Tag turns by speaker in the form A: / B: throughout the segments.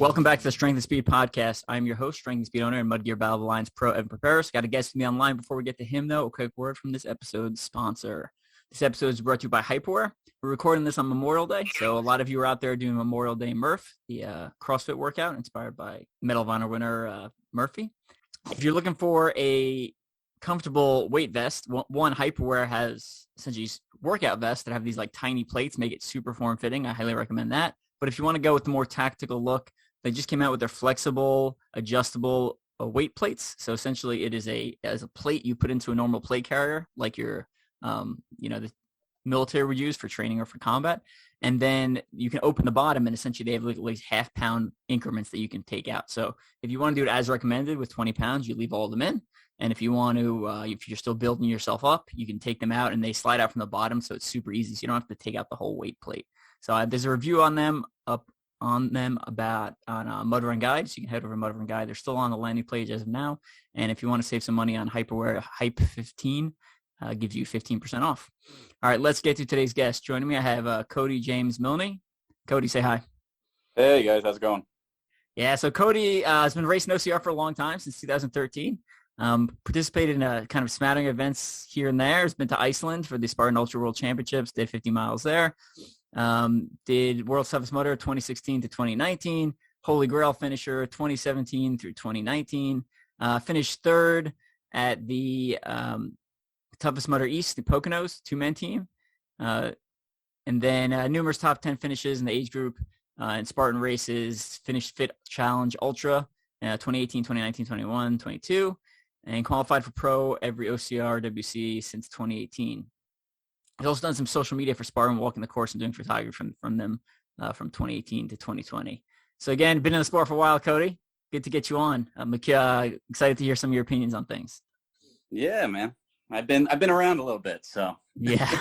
A: Welcome back to the Strength and Speed Podcast. I'm your host, Strength and Speed owner and Mud Gear Battle Alliance Pro, Evan Preparis. Got a guest with me online. Before we get to him, though, a quick word from this episode's sponsor. This episode is brought to you by Hyperwear. We're recording this on Memorial Day, so a lot of you are out there doing Memorial Day Murph, the CrossFit workout inspired by Medal of Honor winner Murphy. If you're looking for a comfortable weight vest, one Hyperwear has essentially workout vests that have these like tiny plates, make it super form-fitting. I highly recommend that. But if you want to go with the more tactical look, they just came out with their flexible, adjustable weight plates. So essentially, it is a plate you put into a normal plate carrier, like your, the military would use for training or for combat. And then you can open the bottom, and essentially they have like half-pound increments that you can take out. So if you want to do it as recommended with 20 pounds, you leave all of them in. And if you want to, if you're still building yourself up, you can take them out, and they slide out from the bottom, so it's super easy. So you don't have to take out the whole weight plate. So there's a review on them on Mud Run Guide, so you can head over to Mud Run Guide. They're still on the landing page as of now. And if you want to save some money on Hyperwear, Hype 15 gives you 15% off. All right, let's get to today's guest. Joining me, I have Cody James Milne. Cody, say hi.
B: Hey guys, how's it going?
A: Yeah, so Cody has been racing OCR for a long time, since 2013. Participated in a kind of smattering of events here and there. Has been to Iceland for the Spartan Ultra World Championships, did 50 miles there. Did World's Toughest Mudder 2016 to 2019, Holy Grail finisher 2017 through 2019, finished third at the Toughest Mudder East, the Poconos, two-man team, and then numerous top 10 finishes in the age group in Spartan races, finished Fit Challenge Ultra 2018, 2019, 21, 22, and qualified for pro every OCR WC since 2018. He's also done some social media for Spartan, walking the course and doing photography from them from 2018 to 2020. So again, been in the sport for a while, Cody. Good to get you on. I'm excited to hear some of your opinions on things.
B: Yeah, man. I've been around a little bit, so.
A: Yeah.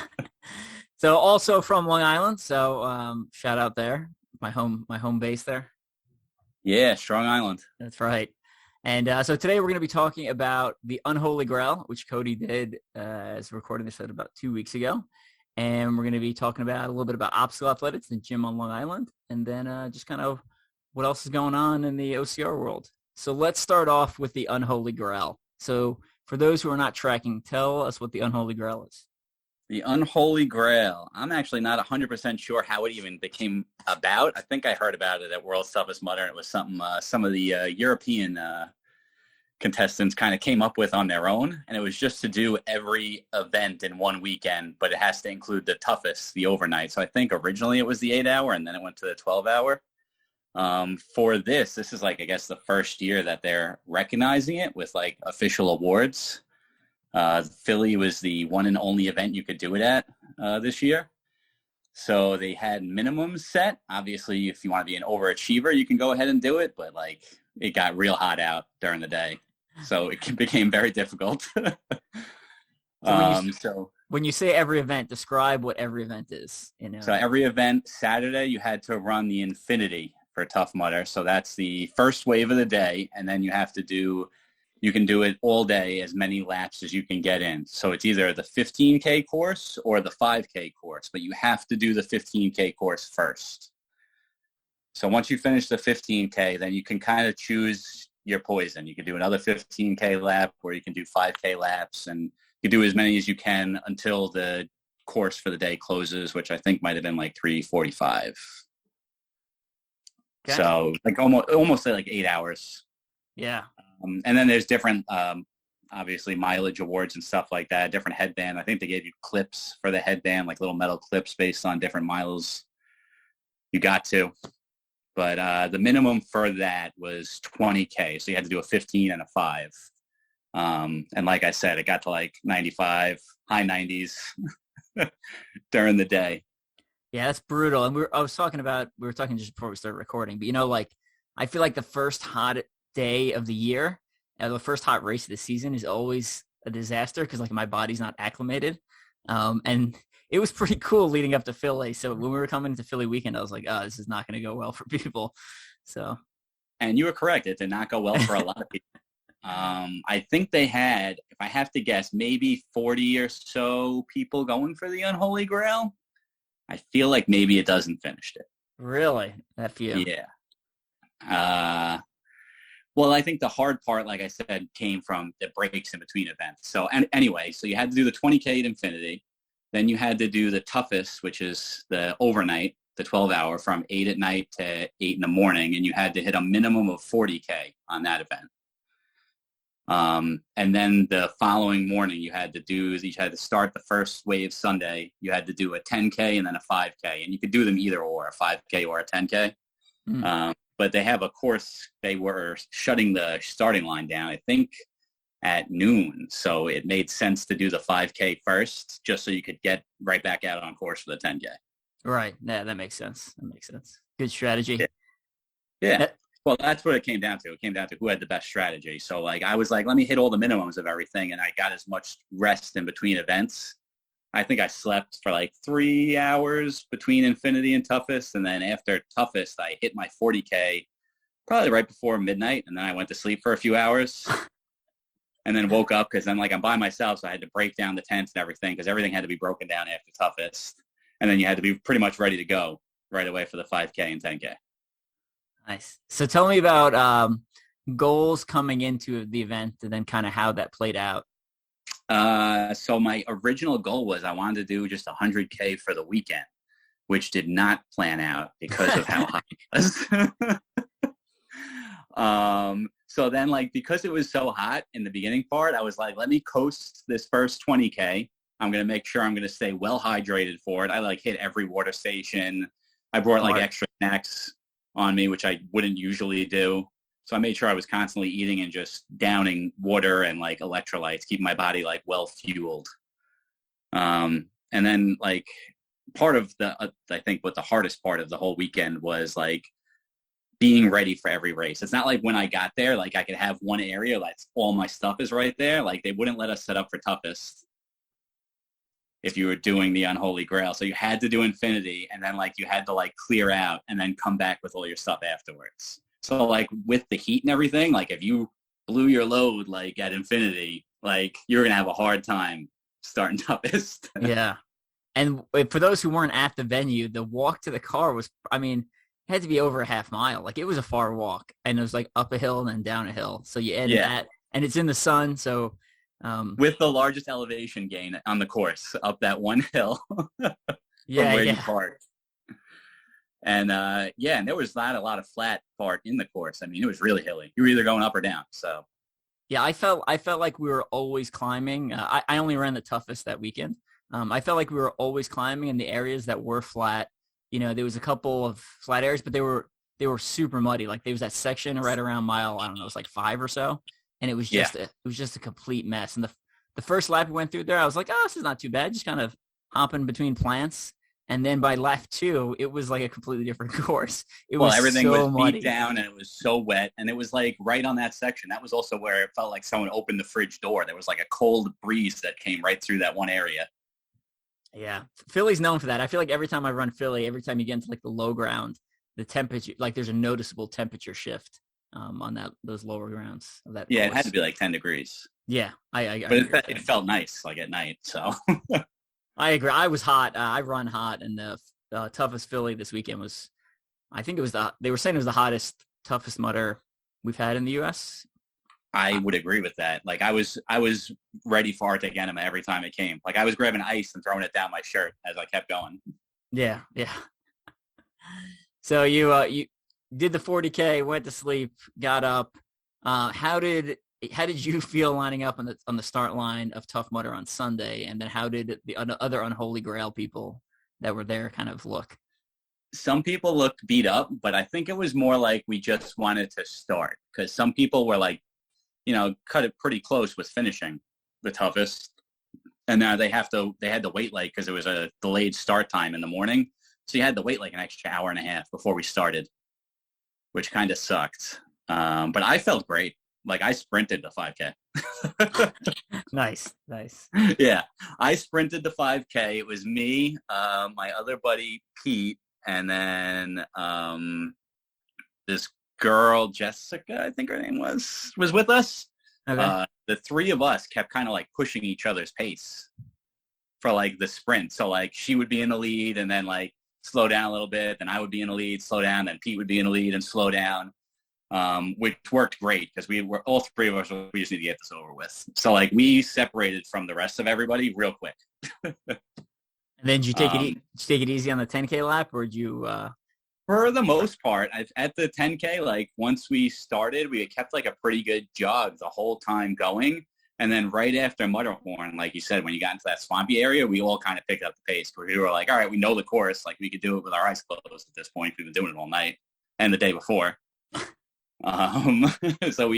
A: So also from Long Island. So shout out there, my home base there.
B: Yeah, Strong Island.
A: That's right. And so today we're going to be talking about the Unholy Grail, which Cody did as recording this about 2 weeks ago. And we're going to be talking about a little bit about obstacle athletics and gym on Long Island, and then just kind of what else is going on in the OCR world. So let's start off with the Unholy Grail. So for those who are not tracking, tell us what the Unholy Grail is.
B: The Unholy Grail. I'm actually not 100% sure how it even became about. I think I heard about it at World's Toughest Mudder, and it was something some of the European contestants kind of came up with on their own, and it was just to do every event in one weekend, but it has to include the toughest, the overnight. So I think originally it was the 8-hour, and then it went to the 12-hour. For this is like, I guess, the first year that they're recognizing it with like official awards. Philly was the one and only event you could do it at this year. So they had minimums set. Obviously, if you want to be an overachiever, you can go ahead and do it. But like, it got real hot out during the day, so it became very difficult.
A: When you say every event, describe what every event is.
B: So every event, Saturday, you had to run the Infinity for Tough Mudder. So that's the first wave of the day, and then you can do it all day, as many laps as you can get in. So it's either the 15K course or the 5K course, but you have to do the 15K course first. So once you finish the 15K, then you can kind of choose your poison. You can do another 15K lap, or you can do 5K laps, and you do as many as you can until the course for the day closes, which I think might have been like 3:45. Okay. So like almost like 8 hours.
A: Yeah.
B: And then there's different, obviously, mileage awards and stuff like that, different headband. I think they gave you clips for the headband, like little metal clips based on different miles you got to. But the minimum for that was 20K. So you had to do a 15 and a 5. And like I said, it got to like 95, high 90s during the day.
A: Yeah, that's brutal. And we were talking just before we started recording, but I feel like the first hot day of the year, the first hot race of the season is always a disaster because like my body's not acclimated. And it was pretty cool leading up to Philly. So when we were coming to Philly weekend, I was like, oh, this is not going to go well for people. So.
B: And you were correct. It did not go well for a lot of people. I think they had, if I have to guess, maybe 40 or so people going for the Unholy Grail. I feel like maybe a dozen finished it.
A: Really? That few?
B: Yeah. Well, I think the hard part, like I said, came from the breaks in between events. So anyway, so you had to do the 20K at Infinity. Then you had to do the toughest, which is the overnight, the 12-hour from 8 at night to 8 in the morning. And you had to hit a minimum of 40K on that event. And then the following morning, you had to start the first wave Sunday. You had to do a 10K and then a 5K. And you could do them either or, a 5K or a 10K. But they have a course, they were shutting the starting line down, I think, at noon. So it made sense to do the 5K first, just so you could get right back out on course for the 10K.
A: Right. Yeah, that makes sense. Good strategy.
B: Yeah. Well, that's what it came down to. It came down to who had the best strategy. So, like, I was like, let me hit all the minimums of everything, and I got as much rest in between events. I think I slept for like 3 hours between Infinity and Toughest, and then after Toughest, I hit my 40K probably right before midnight, and then I went to sleep for a few hours, and then woke up because then, like, I'm by myself, so I had to break down the tents and everything because everything had to be broken down after Toughest, and then you had to be pretty much ready to go right away for the 5K and 10K.
A: Nice. So tell me about goals coming into the event and then kind of how that played out.
B: So my original goal was I wanted to do just 100K for the weekend, which did not plan out because of how hot it was. So then, like, because it was so hot in the beginning part, I was like, let me coast this first 20K. I'm going to make sure I'm going to stay well hydrated for it. I like hit every water station. I brought like extra snacks on me, which I wouldn't usually do. So I made sure I was constantly eating and just downing water and like electrolytes, keeping my body like well fueled. And then like part of I think what the hardest part of the whole weekend was like being ready for every race. It's not like when I got there, like I could have one area, like all my stuff is right there. Like they wouldn't let us set up for Toughest if you were doing the Unholy Grail. So you had to do Infinity, and then like you had to like clear out and then come back with all your stuff afterwards. So like with the heat and everything, like if you blew your load like at Infinity, like you're gonna have a hard time starting Toughest.
A: Yeah. And for those who weren't at the venue, the walk to the car was, I mean, it had to be over a half mile. Like it was a far walk, and it was like up a hill and then down a hill. So you add that, and it's in the sun. So
B: with the largest elevation gain on the course up that one hill from where you parked. And and there was not a lot of flat part in the course. I mean, it was really hilly. You were either going up or down. So
A: yeah, I felt like we were always climbing. I only ran the Toughest that weekend. I felt like we were always climbing in the areas that were flat. You know, there was a couple of flat areas, but they were super muddy. Like there was that section right around mile, I don't know, it was like 5 or so. And it was just a complete mess. And the first lap we went through there, I was like, oh, this is not too bad. Just kind of hopping between plants. And then by lap 2, it was like a completely different course.
B: Everything
A: so
B: was
A: muddy.
B: beat down, and it was so wet. And it was like right on that section. That was also where it felt like someone opened the fridge door. There was like a cold breeze that came right through that one area.
A: Yeah. Philly's known for that. I feel like every time I run Philly, every time you get into like the low ground, the temperature, like there's a noticeable temperature shift on those lower grounds of that.
B: Yeah,
A: course.
B: It had to be like 10 degrees.
A: Yeah,
B: but it felt nice, like at night. So
A: I agree. I was hot. I run hot, and the toughest Philly this weekend was, I think it was they were saying it was the hottest, toughest mudder we've had in the U.S.
B: I would agree with that. Like I was ready for Arctic Enema every time it came. Like I was grabbing ice and throwing it down my shirt as I kept going.
A: Yeah. So you did the 40K, went to sleep, got up. How did you feel lining up on the start line of Tough Mudder on Sunday, and then how did the other Unholy Grail people that were there kind of look?
B: Some people looked beat up, but I think it was more like we just wanted to start, because some people were like, cut it pretty close with finishing the toughest, and now they had to wait like, because it was a delayed start time in the morning, so you had to wait like an extra hour and a half before we started, which kind of sucked. But I felt great. Like I sprinted the 5K.
A: Nice.
B: Yeah, I sprinted the 5K. It was me, my other buddy Pete, and then this girl Jessica, I think her name was with us. Okay. The three of us kept kind of like pushing each other's pace for like the sprint. So like she would be in the lead and then like slow down a little bit. Then I would be in the lead, slow down. Then Pete would be in the lead and slow down. which worked great because we were all three of us. We just need to get this over with. So like we separated from the rest of everybody real quick.
A: And then did you take it easy on the 10K lap, or did you?
B: For the most part, at the 10K, like once we started, we had kept like a pretty good jog the whole time going. And then right after Mudderhorn, like you said, when you got into that swampy area, we all kind of picked up the pace. We were like, all right, we know the course. Like we could do it with our eyes closed at this point. We've been doing it all night and the day before. So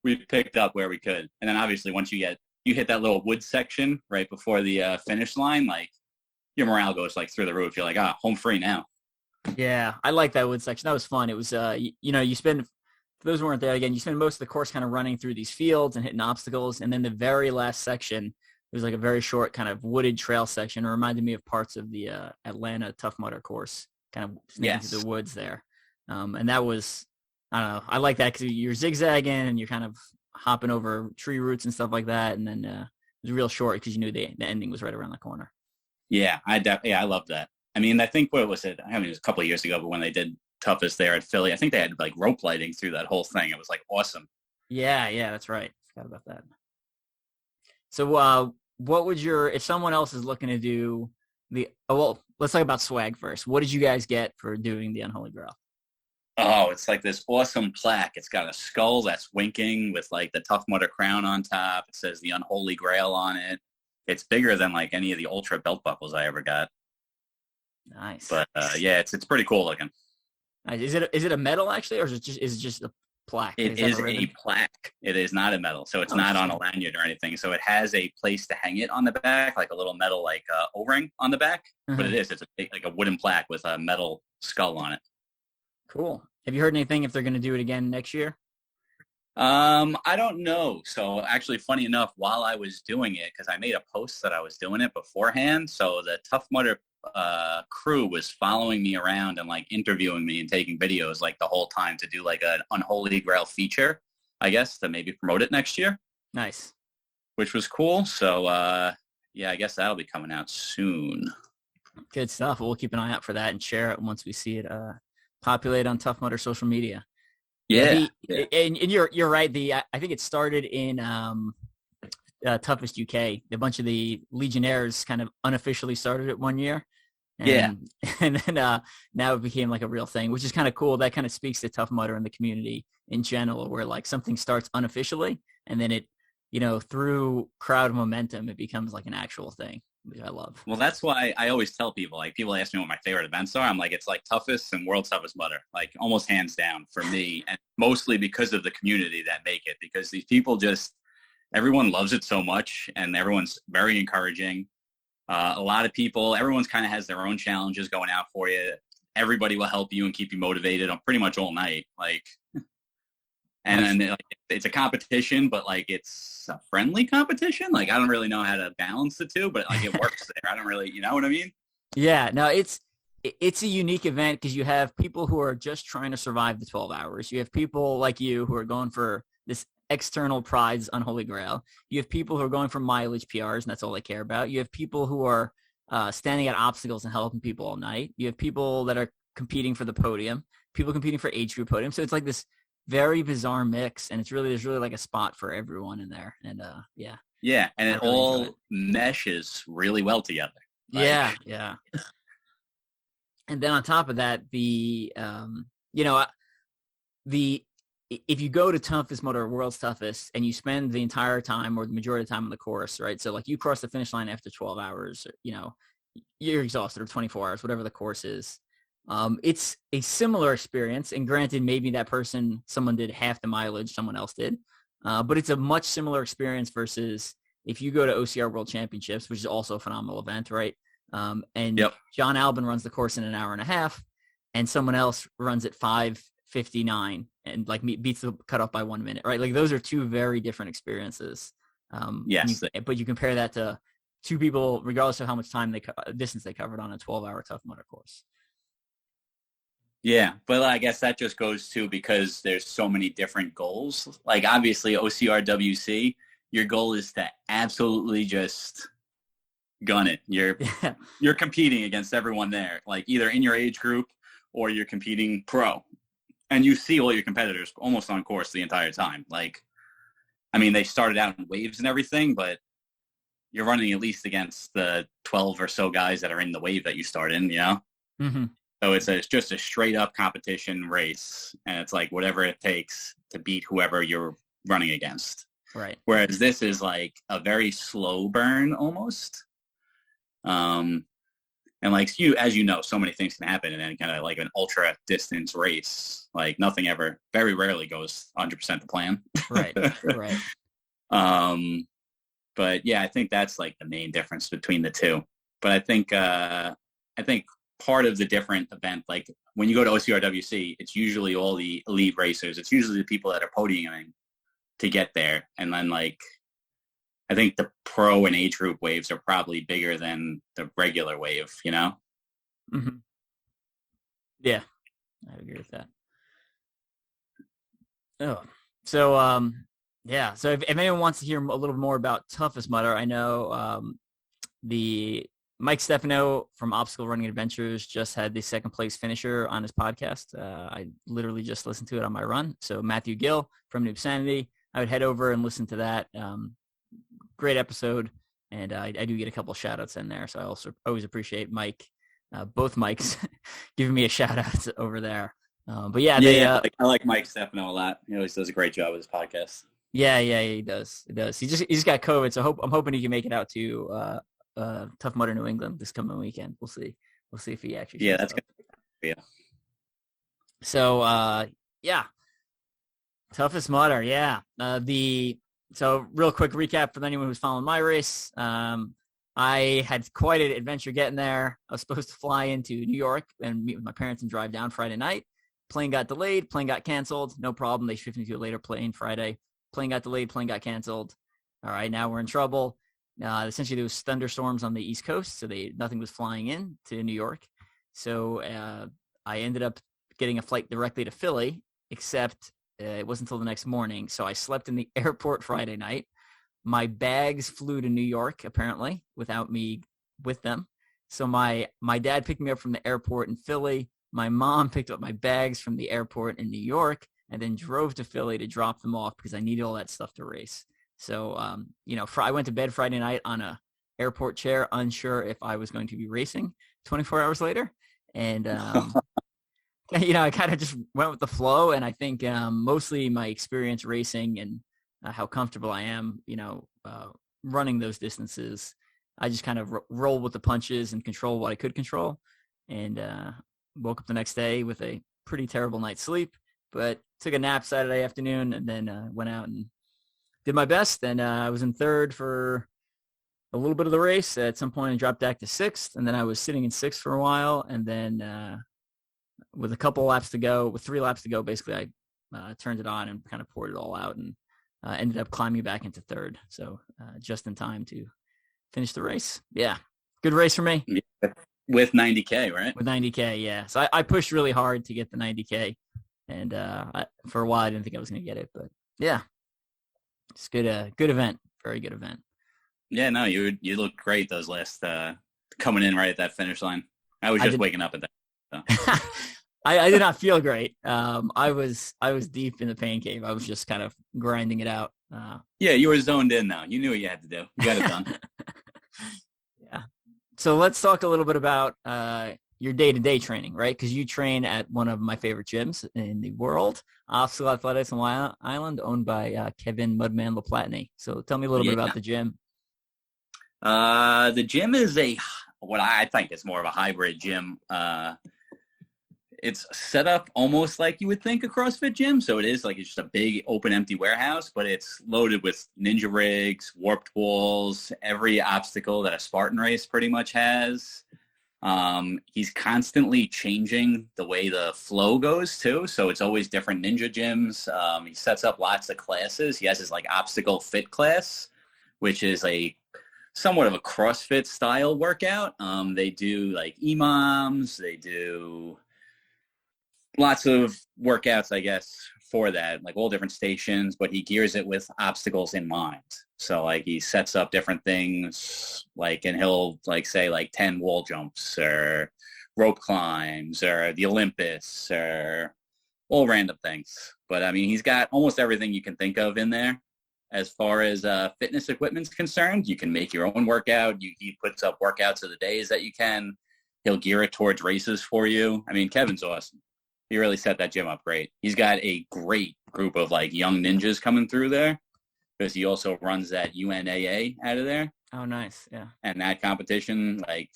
B: we picked up where we could. And then obviously once you hit that little wood section right before the finish line, like your morale goes like through the roof. You're like, home free now.
A: Yeah, I like that wood section. That was fun. It was, you spend, for those who weren't there, again, you spend most of the course kind of running through these fields and hitting obstacles. And then the very last section, it was like a very short kind of wooded trail section. It reminded me of parts of the Atlanta Tough Mudder course, kind of sneaking through the woods there. And that was, I don't know, I like that because you're zigzagging and you're kind of hopping over tree roots and stuff like that. And then it was real short because you knew the ending was right around the corner.
B: Yeah, I love that. I mean, I think what was it? I mean, it was a couple of years ago, but when they did Toughest there at Philly, I think they had like rope lighting through that whole thing. It was like awesome.
A: Yeah, that's right. Forgot about that. So, what would if someone else is looking to do let's talk about swag first. What did you guys get for doing the Unholy Grail?
B: Oh, it's like this awesome plaque. It's got a skull that's winking with like the Tough Mudder crown on top. It says the Unholy Grail on it. It's bigger than like any of the Ultra belt buckles I ever got.
A: Nice.
B: But yeah, it's pretty cool looking.
A: Nice. Is it a medal actually, or is it just a plaque?
B: It is a plaque. It is not a medal, so it's not on a lanyard or anything. So it has a place to hang it on the back, like a little metal like O-ring on the back. But it's like a wooden plaque with a metal skull on it.
A: Cool. Have you heard anything if they're going to do it again next year?
B: I don't know. So actually, funny enough, while I was doing it, because I made a post that I was doing it beforehand, so the Tough Mudder crew was following me around and like interviewing me and taking videos like the whole time to do like an Unholy Grail feature, I guess, to maybe promote it next year.
A: Nice.
B: Which was cool. So yeah, I guess that'll be coming out soon.
A: Good stuff. We'll keep an eye out for that and share it once we see it populate on Tough Mudder social media.
B: Yeah.
A: And you're right. I think it started in Toughest UK. A bunch of the Legionnaires kind of unofficially started it one year. And then now it became like a real thing, which is kind of cool. That kind of speaks to Tough Mudder in the community in general, where like something starts unofficially and then it, through crowd momentum, it becomes like an actual thing, which I love.
B: Well, that's why I always tell people, like people ask me what my favorite events are. I'm like, it's like Toughest and World's Toughest Mudder, like almost hands down for me. And mostly because of the community that make it, because these people everyone loves it so much and everyone's very encouraging. A lot of people, everyone's kind of has their own challenges going out for you. Everybody will help you and keep you motivated on pretty much all night. Like, and then it's a competition, but like it's a friendly competition. Like I don't really know how to balance the two, but like it works there. I don't really, you know what I mean?
A: Yeah, no, it's a unique event because you have people who are just trying to survive the 12 hours. You have people like you who are going for this external prize, Unholy Grail. You have people who are going for mileage PRs, and that's all they care about. You have people who are standing at obstacles and helping people all night. You have people that are competing for the podium, people competing for age group podium. So it's like this very bizarre mix, and there's really like a spot for everyone in there. And
B: yeah, and it all meshes really well together.
A: Like, yeah. And then on top of that, if you go to Toughest Mudder, World's Toughest, and you spend the entire time or the majority of the time on the course, right? So like you cross the finish line after 12 hours, you're exhausted, or 24 hours, whatever the course is. It's a similar experience, and granted, maybe someone did half the mileage someone else did, but it's a much similar experience versus if you go to OCR World Championships, which is also a phenomenal event, right? John Albin runs the course in an hour and a half, and someone else runs it 5:59 and like beats the cutoff by 1 minute, right? Like those are two very different experiences.
B: Yes,
A: but you compare that to two people, regardless of how much distance they covered on a 12-hour Tough Mudder course.
B: Yeah, but I guess that just goes to because there's so many different goals. Like obviously OCRWC, your goal is to absolutely just gun it. You're competing against everyone there, like either in your age group or you're competing pro. And you see all your competitors almost on course the entire time. Like, I mean, they started out in waves and everything, but you're running at least against the 12 or so guys that are in the wave that you start in, you know?
A: Mm-hmm.
B: So it's just a straight up competition race. And it's like whatever it takes to beat whoever you're running against.
A: Right.
B: Whereas this is like a very slow burn almost. And like as you know, so many things can happen in any kind of like an ultra distance race. Like nothing ever, very rarely goes 100% to plan.
A: Right. Right.
B: But yeah, I think that's like the main difference between the two. But I think part of the different event, like when you go to OCRWC, it's usually all the elite racers. It's usually the people that are podiuming to get there. And then like, I think the pro and age group waves are probably bigger than the regular wave, you know?
A: Mm-hmm. Yeah, I agree with that. Oh, so, yeah. So if anyone wants to hear a little more about Toughest Mudder, I know the Mike Stefano from Obstacle Running Adventures just had the second place finisher on his podcast. I literally just listened to it on my run. So Matthew Gill from Noob Sanity, I would head over and listen to that. Great episode, and I do get a couple shout outs in there, so I also always appreciate Mike, both Mikes giving me a shout out over there. But yeah,
B: I like Mike Stefano a lot. He always does a great job with his podcast.
A: Yeah, he does. He just got COVID, so I'm hoping he can make it out to Tough Mudder New England this coming weekend. We'll see if he actually.
B: Yeah, that's good. Yeah.
A: So yeah, Toughest Mudder. Yeah, So real quick recap for anyone who's following my race. I had quite an adventure getting there. I was supposed to fly into New York and meet with my parents and drive down Friday night. Plane got delayed. Plane got canceled. No problem. They shifted me to a later plane Friday. Plane got delayed. Plane got canceled. All right, now we're in trouble. Essentially, there was thunderstorms on the East Coast, so nothing was flying in to New York. So I ended up getting a flight directly to Philly, except it wasn't until the next morning. So I slept in the airport Friday night. My bags flew to New York, apparently, without me with them. So my dad picked me up from the airport in Philly. My mom picked up my bags from the airport in New York and then drove to Philly to drop them off because I needed all that stuff to race. So, I went to bed Friday night on a airport chair, unsure if I was going to be racing 24 hours later. And, I kind of just went with the flow. And I think mostly my experience racing and how comfortable I am, running those distances, I just kind of roll with the punches and control what I could control. And woke up the next day with a pretty terrible night's sleep, but took a nap Saturday afternoon and then went out and did my best. And I was in third for a little bit of the race. At some point I dropped back to sixth, and then I was sitting in sixth for a while. And then with 3 laps to go, basically I turned it on and kind of poured it all out and ended up climbing back into third. So just in time to finish the race. Yeah. Good race for me.
B: With 90K, right?
A: With 90K, yeah. So I pushed really hard to get the 90K. And for a while I didn't think I was going to get it. But yeah, it's good event. Very good event.
B: Yeah, no, you look great those last coming in right at that finish line. I was just waking up at that. So.
A: I did not feel great. I was deep in the pain cave. I was just kind of grinding it out.
B: Yeah, you were zoned in now. You knew what you had to do. You got it done.
A: Yeah. So let's talk a little bit about your day-to-day training, right? Because you train at one of my favorite gyms in the world, Obstacle Athletics in Long Island, owned by Kevin Mudman LaPlatney. So tell me a little bit about the gym.
B: The gym is what I think is more of a hybrid gym. It's set up almost like you would think a CrossFit gym. So it is like it's just a big open empty warehouse, but it's loaded with ninja rigs, warped walls, every obstacle that a Spartan race pretty much has. He's constantly changing the way the flow goes too. So it's always different ninja gyms. He sets up lots of classes. He has his like obstacle fit class, which is somewhat of a CrossFit style workout. They do like EMOMs. They do lots of workouts, I guess, for that, like all different stations, but he gears it with obstacles in mind. So like he sets up different things, and he'll say 10 wall jumps or rope climbs or the Olympus or all random things. But I mean, he's got almost everything you can think of in there. As far as fitness equipment's concerned, you can make your own workout. He puts up workouts of the days that you can. He'll gear it towards races for you. I mean, Kevin's awesome. He really set that gym up great. He's got a great group of like young ninjas coming through there because he also runs that UNAA out of there.
A: Oh, nice. Yeah.
B: And that competition like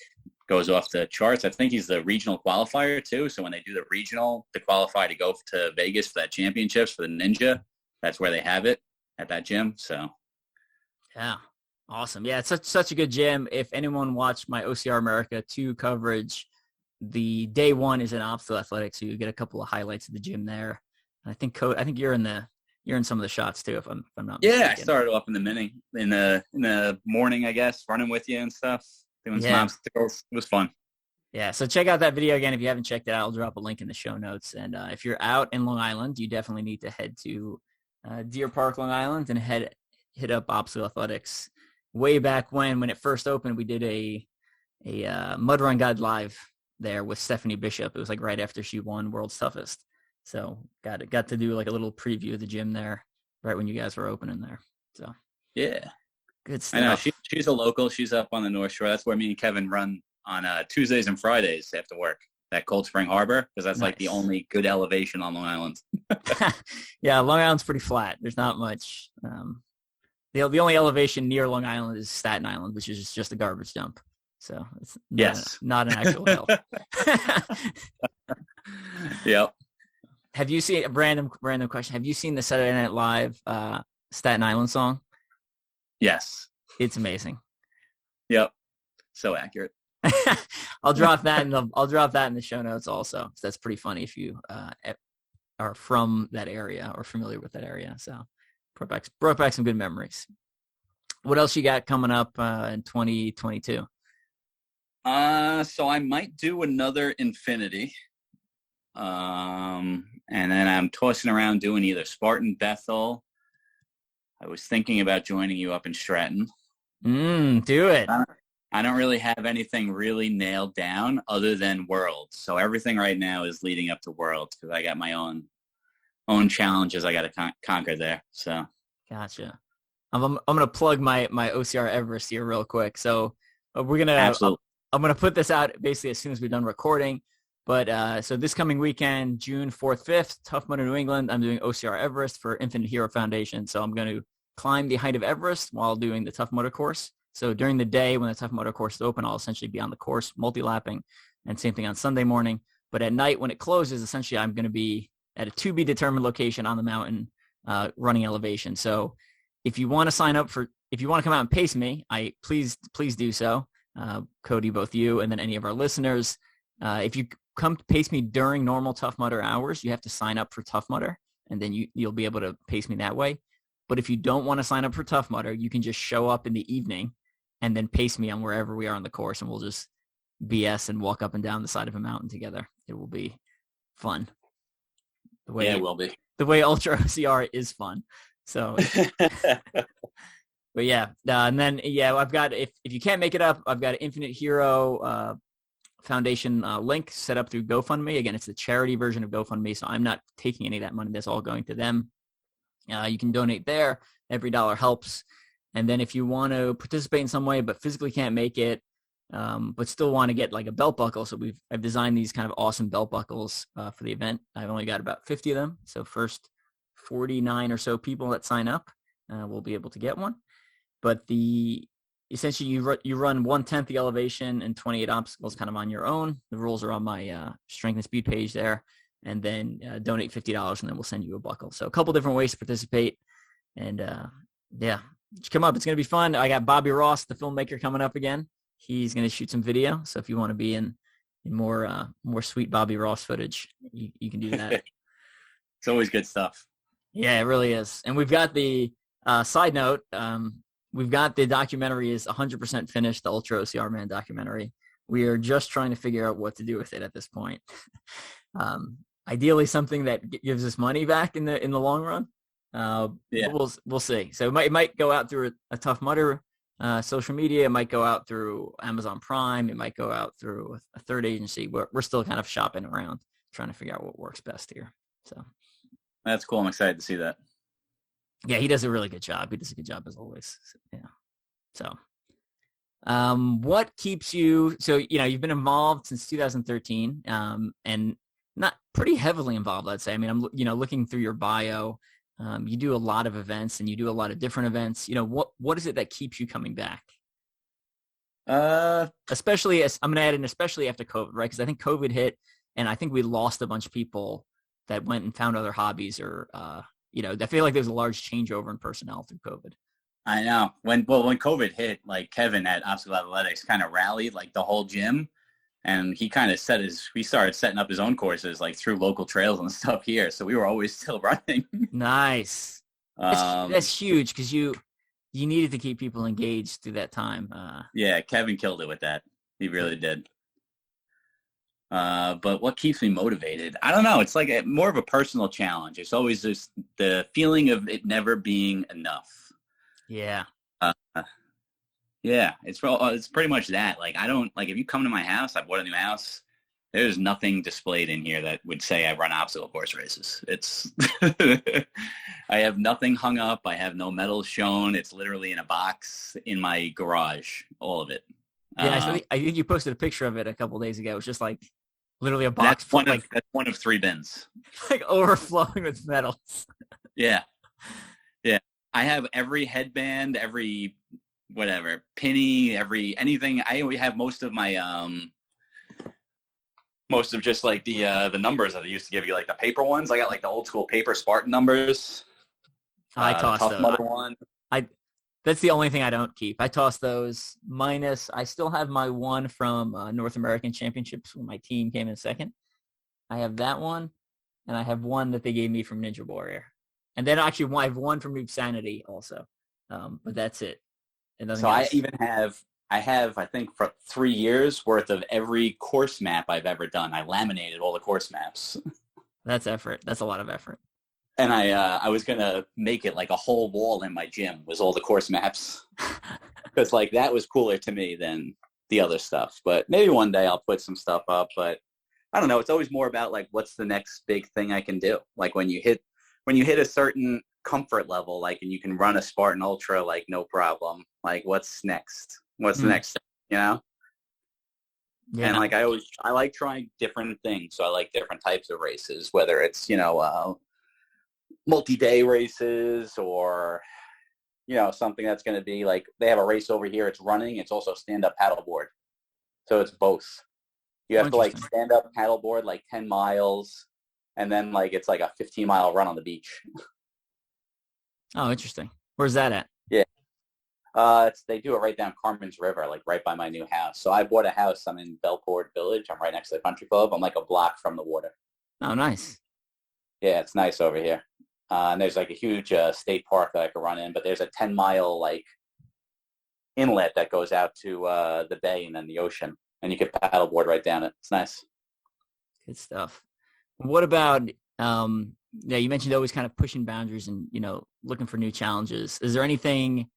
B: goes off the charts. I think he's the regional qualifier too. So when they do the regional to qualify to go to Vegas for that championships for the ninja, that's where they have it. At that gym, so
A: yeah, awesome. Yeah, it's such a good gym. If anyone watched my OCR America 2 coverage, the day 1 is in obstacle athletics, so you get a couple of highlights of the gym there. And I think you're in some of the shots too, if I'm not mistaken.
B: Yeah, I started off in the morning, I guess, running with you and stuff, doing some obstacles. It was fun.
A: Yeah, so check out that video again if you haven't checked it out. I'll drop a link in the show notes. And if you're out in Long Island, you definitely need to head to Deer Park, Long Island, and hit up Obstacle Athletics. Way back when it first opened, we did a Mud Run Guide live there with Stephanie Bishop. It was like right after she won World's Toughest. So got to do like a little preview of the gym there right when you guys were opening there. So
B: yeah,
A: good stuff.
B: I know she's a local. She's up on the North Shore. That's where me and Kevin run on Tuesdays and Fridays after work. That Cold Spring Harbor, because that's like the only good elevation on Long Island.
A: Yeah, Long Island's pretty flat. There's not much. The only elevation near Long Island is Staten Island, which is just a garbage dump. So it's not an actual hill.
B: Yep.
A: Have you seen, random question, have you seen the Saturday Night Live Staten Island song?
B: Yes.
A: It's amazing.
B: Yep. So accurate.
A: I'll drop that in the show notes also. So that's pretty funny if you are from that area or familiar with that area. So brought back some good memories. What else you got coming up in 2022?
B: So I might do another Infinity. And then I'm tossing around doing either Spartan, Bethel. I was thinking about joining you up in Stratton.
A: Do it.
B: I don't really have anything really nailed down other than Worlds. So everything right now is leading up to Worlds because I got my own challenges I got to conquer there. So
A: gotcha. I'm gonna plug my OCR Everest here real quick. So we're gonna I'm gonna put this out basically as soon as we're done recording. But so this coming weekend, June 4th, 5th, Tough Mudder New England, I'm doing OCR Everest for Infinite Hero Foundation. So I'm going to climb the height of Everest while doing the Tough Mudder course. So during the day when the Tough Mudder course is open, I'll essentially be on the course multi-lapping, and same thing on Sunday morning. But at night when it closes, essentially I'm going to be at a to-be-determined location on the mountain running elevation. So if you want to sign up if you want to come out and pace me, please do so. Cody, both you and then any of our listeners. If you come pace me during normal Tough Mudder hours, you have to sign up for Tough Mudder, and then you'll be able to pace me that way. But if you don't want to sign up for Tough Mudder, you can just show up in the evening and then pace me on wherever we are on the course, and we'll just BS and walk up and down the side of a mountain together. It will be fun.
B: It will be.
A: The way Ultra OCR is fun. So, but yeah, and then I've got if you can't make it up, I've got an Infinite Hero Foundation link set up through GoFundMe. Again, it's the charity version of GoFundMe, so I'm not taking any of that money. That's all going to them. You can donate there. Every dollar helps. And then if you want to participate in some way but physically can't make it, but still want to get like a belt buckle, so I've designed these kind of awesome belt buckles for the event. I've only got about 50 of them, so first 49 or so people that sign up will be able to get one. But essentially you run 1/10 the elevation and 28 obstacles kind of on your own. The rules are on my strength and speed page there. And then donate $50 and then we'll send you a buckle. So a couple different ways to participate. And come up. It's going to be fun. I got Bobby Ross, the filmmaker, coming up again. He's going to shoot some video. So if you want to be in more sweet Bobby Ross footage, you can do that.
B: It's always good stuff.
A: Yeah, it really is. And we've got the side note. We've got the documentary is 100% finished, the Ultra OCR Man documentary. We are just trying to figure out what to do with it at this point. Ideally, something that gives us money back in the long run. We'll see. So it might go out through a Tough Mudder social media. It might go out through Amazon Prime. It might go out through a third agency. We're still kind of shopping around, trying to figure out what works best here. So
B: That's cool. I'm excited to see that.
A: yeah, he does a really good job. He does a good job as always. So, yeah. So what keeps you, so, you've been involved since 2013, and not pretty heavily involved, I'd say. I mean, I'm, looking through your bio, you do a lot of events and you do a lot of different events. What is it that keeps you coming back? Especially I'm going to add in, especially after COVID, right? Because I think COVID hit and I think we lost a bunch of people that went and found other hobbies or, I feel like there's a large changeover in personnel through COVID.
B: I know. When COVID hit, like Kevin at Obstacle Athletics kind of rallied like the whole gym, and he kind of he started setting up his own courses like through local trails and stuff here. So we were always still running.
A: Nice. That's huge because you needed to keep people engaged through that time.
B: Yeah, Kevin killed it with that. He really did. But what keeps me motivated? I don't know. It's like more of a personal challenge. It's always just the feeling of it never being enough.
A: Yeah.
B: Yeah, it's pretty much that. Like, I don't, like, if you come to my house, I bought a new house, there's nothing displayed in here that would say I run obstacle course races. It's, I have nothing hung up. I have no medals shown. It's literally in a box in my garage, all of it.
A: Yeah, I think you posted a picture of it a couple of days ago. It was just like literally a box
B: full, that's one of 3 bins.
A: Like overflowing with medals.
B: Yeah. Yeah. I have every headband, every whatever, penny, anything. I always have most of my, most of just like the numbers that they used to give you, like the paper ones. I got like the old school paper Spartan numbers.
A: I tossed
B: Tough
A: those.
B: Mudder one.
A: That's the only thing I don't keep. I toss those minus. I still have my one from North American Championships when my team came in second. I have that one, and I have one that they gave me from Ninja Warrior. And then actually I have one from Move Sanity also. But that's it. And
B: so else. I have, I think, for 3 years worth of every course map I've ever done. I laminated all the course maps.
A: That's effort. That's a lot of effort.
B: And I was going to make it like a whole wall in my gym was all the course maps. Because like that was cooler to me than the other stuff. But maybe one day I'll put some stuff up. But I don't know. It's always more about like what's the next big thing I can do. Like when you hit a certain comfort level, like, and you can run a Spartan Ultra, like no problem. Like what's next? What's the next thing, you know? Yeah. And like I like trying different things. So I like different types of races, whether it's, multi-day races or, something that's going to be like, they have a race over here. It's running. It's also stand-up paddleboard. So it's both. You have to like stand up paddleboard like 10 miles. And then like, it's like a 15-mile run on the beach.
A: Oh, interesting. Where's that at?
B: Yeah. They do it right down Carmen's River, like right by my new house. So I bought a house. I'm in Belport Village. I'm right next to the country club. I'm like a block from the water.
A: Oh, nice.
B: Yeah, it's nice over here. And there's like a huge state park that I could run in, but there's a 10-mile like inlet that goes out to the bay and then the ocean, and you could paddleboard right down it. It's nice.
A: Good stuff. What about, you mentioned always kind of pushing boundaries and, looking for new challenges. Is there anything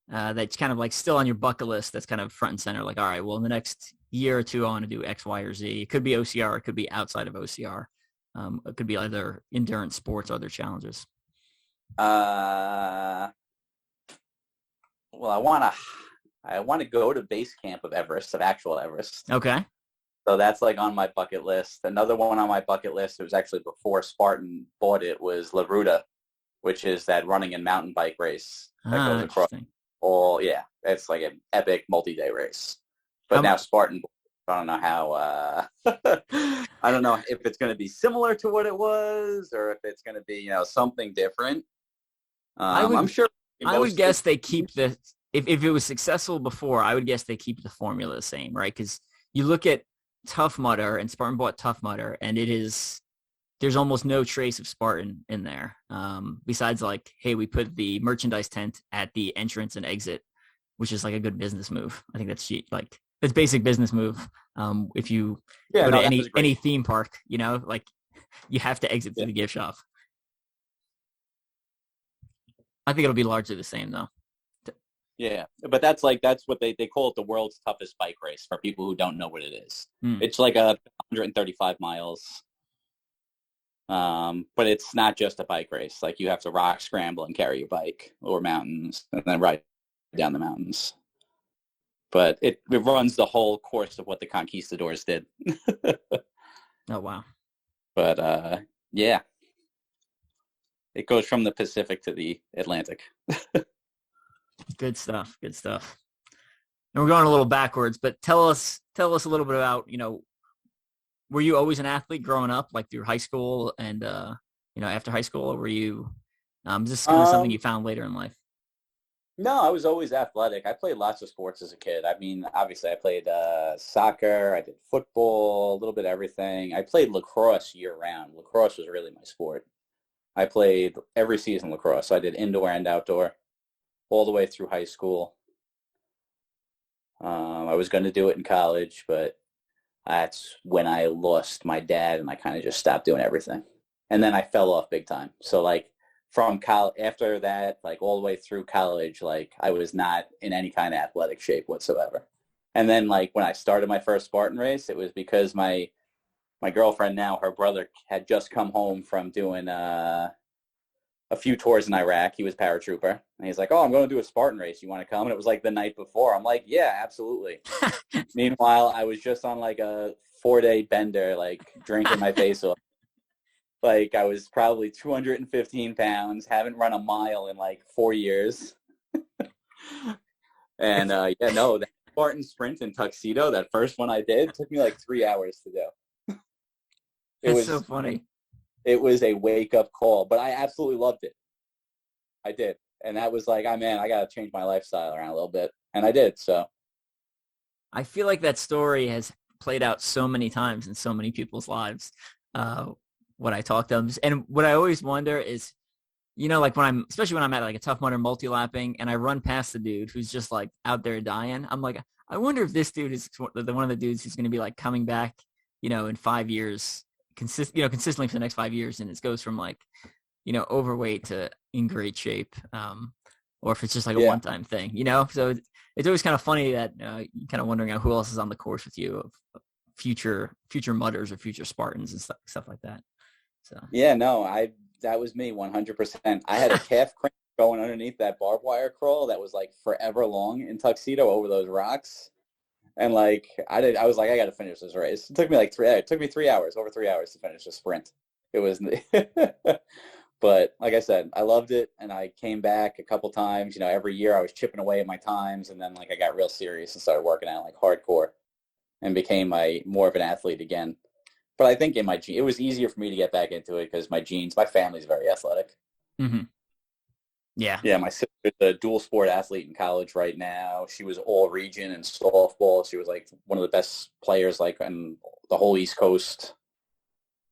A: that's kind of like still on your bucket list that's kind of front and center? Like, all right, well, in the next year or two, I want to do X, Y, or Z. It could be OCR. It could be outside of OCR. It could be other endurance sports, other challenges.
B: Well, I want to go to base camp of Everest, of actual Everest.
A: Okay.
B: So that's like on my bucket list. Another one on my bucket list, it was actually before Spartan bought it, was La Ruta, which is that running and mountain bike race that goes across. Yeah, it's like an epic multi-day race. But now Spartan, I don't know how, I don't know if it's going to be similar to what it was or if it's going to be, something different. I'm sure.
A: I would guess they keep if it was successful before, I would guess they keep the formula the same, right? Because you look at Tough Mudder, and Spartan bought Tough Mudder, and there's almost no trace of Spartan in there. Besides like, hey, we put the merchandise tent at the entrance and exit, which is like a good business move. I think that's like, that's basic business move. If you go to any theme park, like you have to exit through the gift shop. I think it'll be largely the same though.
B: Yeah, but that's what they call it, the world's toughest bike race for people who don't know what it is. It's like 135 miles. But it's not just a bike race. Like you have to rock scramble and carry your bike over mountains and then ride down the mountains. But it runs the whole course of what the conquistadors did.
A: Oh, wow.
B: But yeah, it goes from the Pacific to the Atlantic.
A: Good stuff. Good stuff. And we're going a little backwards, but tell us a little bit about, were you always an athlete growing up, like through high school and, after high school, or were you, is this kind of something you found later in life?
B: No, I was always athletic. I played lots of sports as a kid. I mean, obviously I played soccer, I did football, a little bit of everything. I played lacrosse year round. Lacrosse was really my sport. I played every season lacrosse. So I did indoor and outdoor all the way through high school. I was going to do it in college, but that's when I lost my dad and I kind of just stopped doing everything. And then I fell off big time. So like from college, after that, like all the way through college, like I was not in any kind of athletic shape whatsoever. And then like when I started my first Spartan race, it was because my girlfriend now, her brother had just come home from doing a few tours in Iraq. He was a paratrooper. And he's like, oh, I'm going to do a Spartan race. You want to come? And it was like the night before. I'm like, yeah, absolutely. Meanwhile, I was just on like a 4-day bender, like drinking my face off. Like I was probably 215 pounds, haven't run a mile in like 4 years. And that Spartan sprint in Tuxedo, that first one I did, took me like 3 hours to do.
A: It's so funny.
B: It was a wake-up call, but I absolutely loved it. I did. And that was like, I got to change my lifestyle around a little bit. And I did, so.
A: I feel like that story has played out so many times in so many people's lives. When I talk to them. And what I always wonder is, like especially when I'm at like a Tough Mudder multi-lapping and I run past the dude who's just like out there dying. I'm like, I wonder if this dude is one of the dudes who's going to be like coming back, in 5 years, consistently for the next 5 years. And it goes from like, overweight to in great shape. Or if it's just like a one-time thing, so it's always kind of funny that you're kind of wondering who else is on the course with you of future Mudders or future Spartans and stuff like that. So. Yeah,
B: no, that was me 100%. I had a calf cramp going underneath that barbed wire crawl that was like forever long in Tuxedo over those rocks. And like I was like, I got to finish this race. It took me like 3 hours, over 3 hours to finish the sprint. It was, but like I said, I loved it. And I came back a couple times, every year I was chipping away at my times. And then like I got real serious and started working out like hardcore and became more of an athlete again. But I think it was easier for me to get back into it because my family's very athletic.
A: Mm-hmm. Yeah.
B: Yeah, my sister's a dual sport athlete in college right now. She was all region in softball. She was like one of the best players like on the whole East Coast.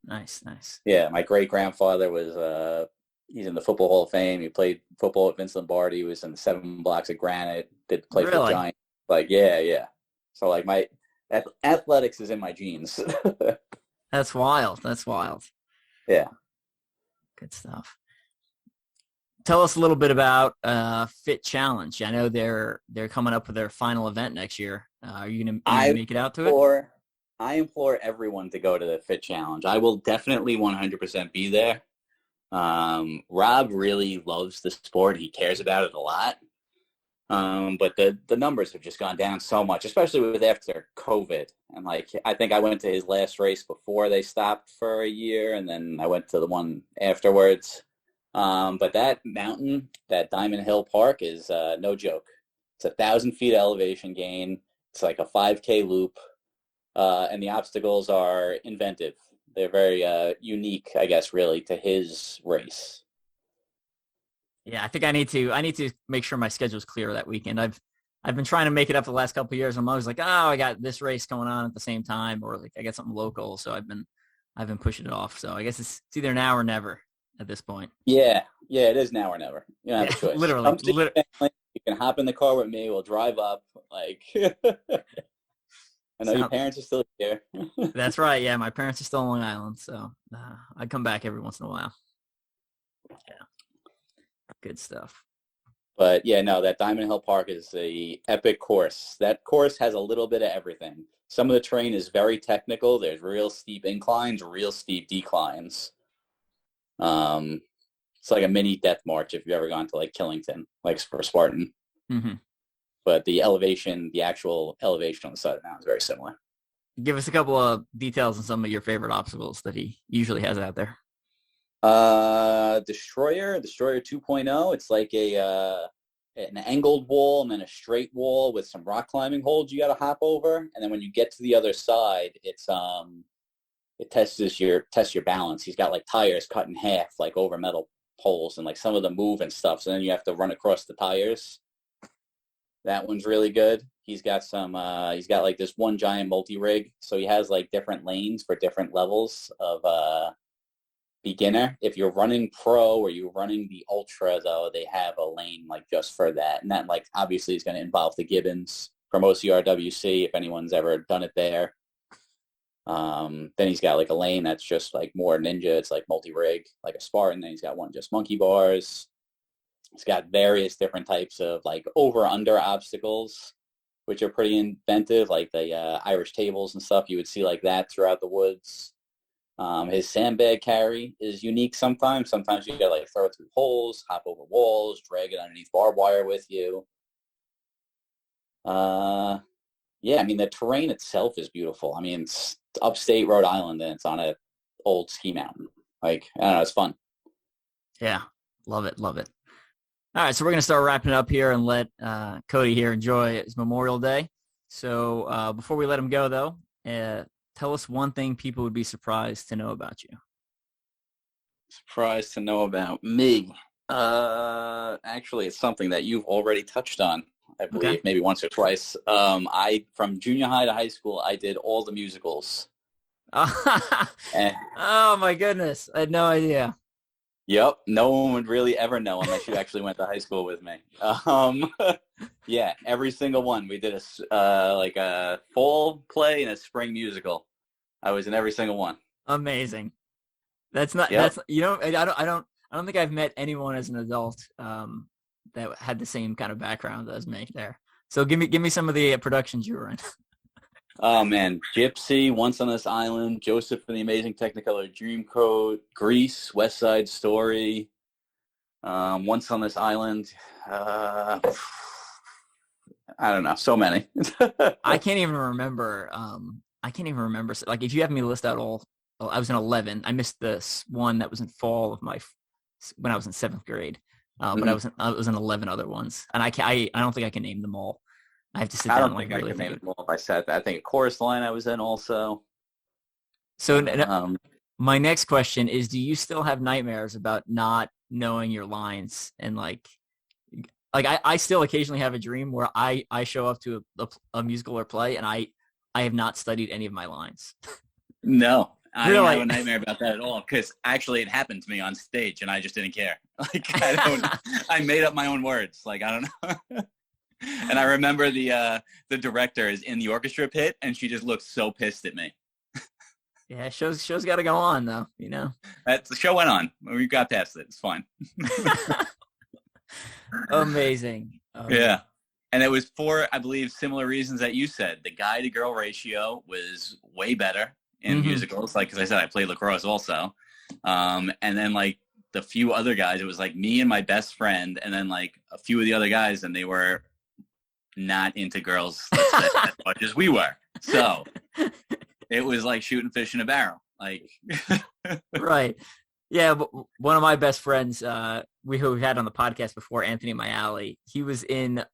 A: Nice.
B: Yeah, my great-grandfather was he's in the Football Hall of Fame. He played football at Vince Lombardi. He was in the 7 Blocks of Granite. Did play for the Giants. Like, yeah. So like my athletics is in my genes.
A: That's wild.
B: Yeah.
A: Good stuff. Tell us a little bit about Fit Challenge. I know they're coming up with their final event next year. Are you going to make it out to it?
B: I implore everyone to go to the Fit Challenge. I will definitely 100% be there. Rob really loves the sport. He cares about it a lot. But the numbers have just gone down so much, especially with after COVID. And like, I think I went to his last race before they stopped for a year, and then I went to the one afterwards. But that mountain, that Diamond Hill Park is no joke. It's 1,000 feet elevation gain. It's like a 5K loop. And the obstacles are inventive. They're very unique, I guess, really, to his race.
A: Yeah, I think I need to make sure my schedule's clear that weekend. I've been trying to make it up the last couple of years. I'm always like, oh, I got this race going on at the same time, or like I got something local. So I've been pushing it off. So I guess it's either now or never at this point.
B: Yeah, it is now or never. You don't have a choice.
A: Literally.
B: You can hop in the car with me. We'll drive up. Like, I know your parents are still here.
A: That's right. Yeah, my parents are still on Long Island, so I come back every once in a while. Yeah. Good stuff.
B: But yeah, no, that Diamond Hill Park is a epic course. That course has a little bit of everything. Some of the terrain is very technical. There's real steep inclines, real steep declines. It's like a mini death march if you've ever gone to like Killington, like for Spartan.
A: Mm-hmm.
B: But the actual elevation on the side of the mountain is very similar.
A: Give us a couple of details on some of your favorite obstacles that he usually has out there.
B: Destroyer 2.0. It's like an angled wall and then a straight wall with some rock climbing holds you got to hop over. And then when you get to the other side, it tests your balance. He's got like tires cut in half, like over metal poles, and like some of them move and stuff. So then you have to run across the tires. That one's really good. He's got like this one giant multi-rig. So he has like different lanes for different levels of beginner. If you're running pro or you're running the ultra, though, they have a lane like just for that. And that like obviously is going to involve the Gibbons from OCRWC if anyone's ever done it there. Then he's got like a lane that's just like more ninja. It's like multi-rig, like a Spartan. Then he's got one just monkey bars. He's got various different types of like over-under obstacles, which are pretty inventive, like the Irish tables and stuff. You would see like that throughout the woods. His sandbag carry is unique sometimes. Sometimes you gotta like throw it through holes, hop over walls, drag it underneath barbed wire with you. Yeah, I mean, the terrain itself is beautiful. I mean, it's upstate Rhode Island and it's on a old ski mountain. Like, I don't know, it's fun.
A: Yeah, love it. All right, so we're going to start wrapping it up here and let Cody here enjoy his Memorial Day. So before we let him go, though, tell us one thing people would be surprised to know about you.
B: Surprised to know about me? Actually, it's something that you've already touched on, I believe, maybe once or twice. From junior high to high school, I did all the musicals.
A: Oh, my goodness. I had no idea.
B: Yep. No one would really ever know unless you actually went to high school with me. Yeah, every single one. We did a fall play and a spring musical. I was in every single one.
A: Amazing. That's not, that's, you know, I don't think I've met anyone as an adult that had the same kind of background as me there. So give me some of the productions you were in.
B: Oh man, Gypsy, Once on This Island, Joseph and the Amazing Technicolor Dreamcoat, Grease, West Side Story, Once on This Island. I don't know, so many.
A: I can't even remember. Like if you have me list out all, I was in 11. I missed this one that was in fall of when I was in 7th grade. But I was in 11 other ones, and I don't think I can name them all. I have to sit down and like really think. I can name them all
B: if I said that. I think a Chorus Line I was in also.
A: So my next question is: do you still have nightmares about not knowing your lines? And like I still occasionally have a dream where I show up to a musical or play, and I have not studied any of my lines.
B: No. I don't have a nightmare about that at all, because actually it happened to me on stage and I just didn't care. Like I made up my own words. Like, I don't know. And I remember the director is in the orchestra pit and she just looked so pissed at me.
A: Yeah, show's got to go on though, you know.
B: The show went on. We got past it. It's fine.
A: Amazing.
B: Yeah. And it was for, I believe, similar reasons that you said. The guy to girl ratio was way better in musicals, like, because I said I played lacrosse also, and then like the few other guys, it was like me and my best friend, and then like a few of the other guys, and they were not into girls, let's say, as much as we were. So it was like shooting fish in a barrel, like.
A: Right. Yeah, but one of my best friends, who we had on the podcast before, Anthony Mayali, he was in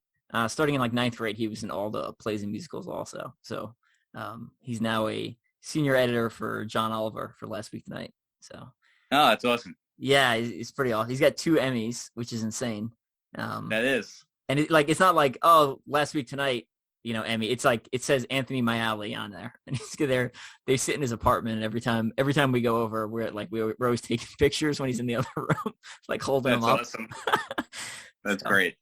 A: starting in like 9th grade. He was in all the plays and musicals also. So he's now a senior editor for John Oliver for Last Week Tonight. So,
B: oh, that's awesome.
A: Yeah, it's pretty awesome. He's got 2 Emmys, which is insane.
B: That is.
A: And it's not like, oh, Last Week Tonight, you know, Emmy. It's like it says Anthony Mayali on there, and he's there. They sit in his apartment, and every time we go over, we're always taking pictures when he's in the other room, like holding him up.
B: Awesome. That's great.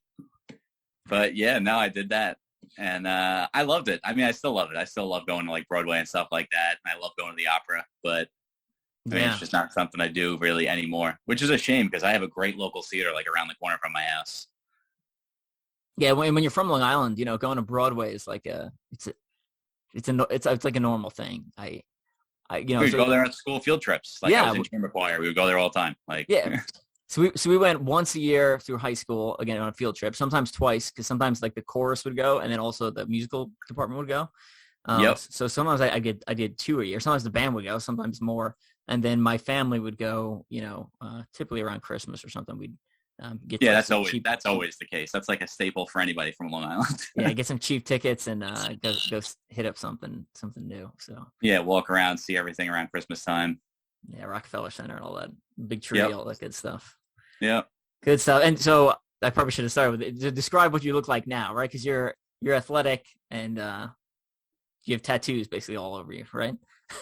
B: But yeah, no, I did that. And I loved it. I mean, I still love it. I still love going to like Broadway and stuff like that. And I love going to the opera, but I mean, it's just not something I do really anymore, which is a shame because I have a great local theater like around the corner from my house.
A: Yeah, when you're from Long Island, you know, going to Broadway is like it's like a normal thing.
B: We would go there on school field trips. Like I was in chamber choir. We would go there all the time. Like
A: So we went once a year through high school, again, on a field trip, sometimes twice, because sometimes like the chorus would go and then also the musical department would go. So sometimes I did 2 a year. Sometimes the band would go, sometimes more. And then my family would go, typically around Christmas or something. We'd get
B: that's always the case. That's like a staple for anybody from Long Island.
A: Get some cheap tickets and go hit up something new. So
B: walk around, see everything around Christmas time.
A: Yeah, Rockefeller Center and all that, big tree, all that good stuff.
B: Yeah,
A: good stuff. And so I probably should have started with it. To describe what you look like now, right? Because you're athletic and you have tattoos basically all over you, right?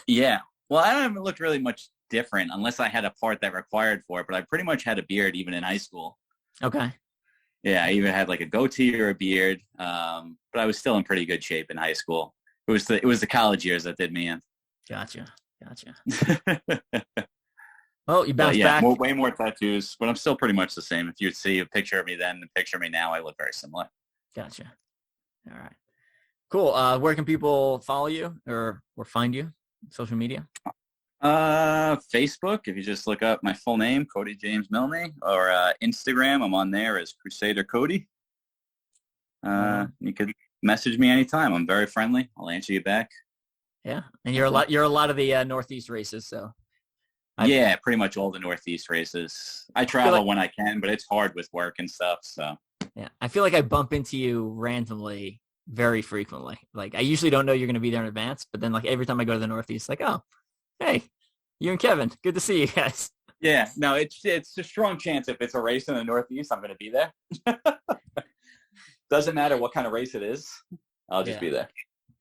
B: Yeah. Well, I haven't looked really much different unless I had a part that required for it, but I pretty much had a beard even in high school.
A: Okay.
B: Yeah, I even had like a goatee or a beard, but I was still in pretty good shape in high school. It was the college years that did me in.
A: Gotcha. Well, you bounced back.
B: Way more tattoos, but I'm still pretty much the same. If you'd see a picture of me then and a picture of me now, I look very similar.
A: Gotcha. All right. Cool. Where can people follow you or find you? Social media?
B: Facebook, if you just look up my full name, Cody James Milne, or Instagram, I'm on there as Crusader Cody. You could message me anytime. I'm very friendly. I'll answer you back.
A: Yeah, and you're a lot of the Northeast races, so.
B: Pretty much all the Northeast races. I travel when I can, but it's hard with work and stuff. So.
A: Yeah, I feel like I bump into you randomly very frequently. Like I usually don't know you're going to be there in advance, but then like every time I go to the Northeast, like, oh, hey, you and Kevin, good to see you guys.
B: Yeah, no, it's a strong chance if it's a race in the Northeast, I'm going to be there. Doesn't matter what kind of race it is. I'll just be there.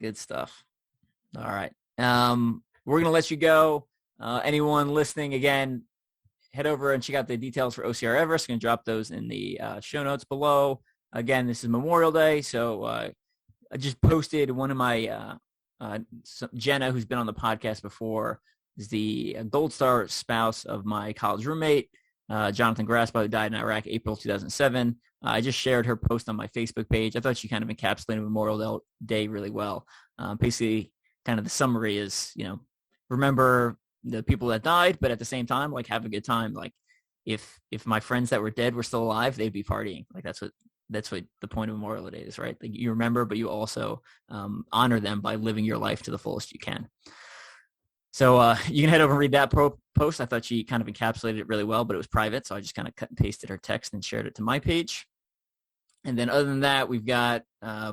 A: Good stuff. All right. We're going to let you go. Anyone listening, again, head over and check out the details for OCR Everest. I'm going to drop those in the show notes below. Again, this is Memorial Day, so I just posted one of my Jenna, who's been on the podcast before, is the Gold Star spouse of my college roommate, Jonathan Graspa, who died in Iraq April 2007. I just shared her post on my Facebook page. I thought she kind of encapsulated Memorial Day really well. Basically, kind of the summary is, remember the people that died, but at the same time, like, have a good time. Like, if my friends that were dead were still alive, they'd be partying. Like, that's what the point of Memorial Day is, right? Like, you remember, but you also honor them by living your life to the fullest you can. So you can head over and read that post. I thought she kind of encapsulated it really well, but it was private, so I just kind of cut and pasted her text and shared it to my page. And then other than that, we've got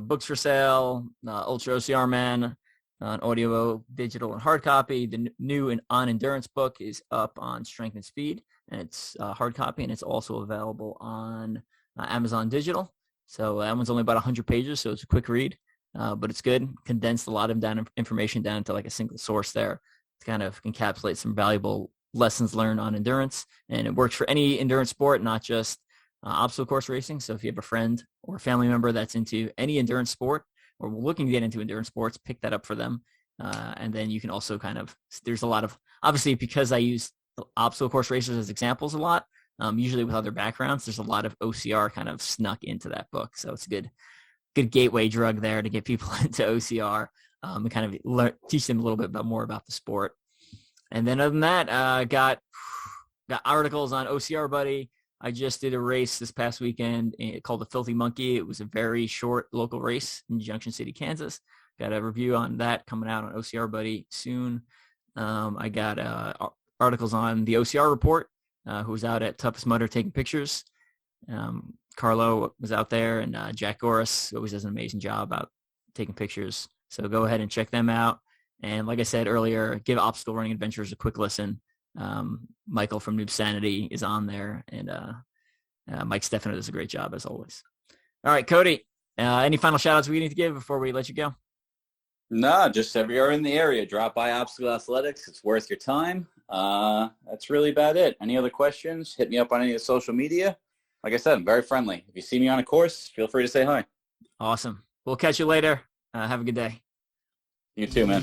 A: books for sale, ultra-ocr Man, on audio, digital, and hard copy. The new On Endurance book is up on Strength and Speed, and it's hard copy, and it's also available on Amazon Digital. So that one's only about 100 pages, so it's a quick read, but it's good. Condensed a lot of information down to like a single source there to kind of encapsulate some valuable lessons learned on endurance, and it works for any endurance sport, not just obstacle course racing. So if you have a friend or a family member that's into any endurance sport or looking to get into endurance sports, pick that up for them. And then you can also kind of, there's a lot of, obviously because I use obstacle course racers as examples a lot, usually with other backgrounds, there's a lot of OCR kind of snuck into that book. So it's a good gateway drug there to get people into OCR and kind of teach them a little bit more about the sport. And then other than that, got articles on OCR Buddy. I just did a race this past weekend called the Filthy Monkey. It was a very short local race in Junction City, Kansas. Got a review on that coming out on OCR Buddy soon. I got articles on the OCR Report, who was out at Toughest Mudder taking pictures. Carlo was out there, and Jack Goris always does an amazing job out taking pictures. So go ahead and check them out. And like I said earlier, give Obstacle Running Adventures a quick listen. Michael from Noob Sanity is on there, and Mike Stefano does a great job as always. All right, Cody, any final shout outs we need to give before we let you go?
B: No, just if you're in the area, drop by Obstacle Athletics. It's worth your time. That's really about it. Any other questions, hit me up on any of the social media. Like I said, I'm very friendly. If you see me on a course, feel free to say hi.
A: Awesome. We'll catch you later. Have a good day.
B: You too, man.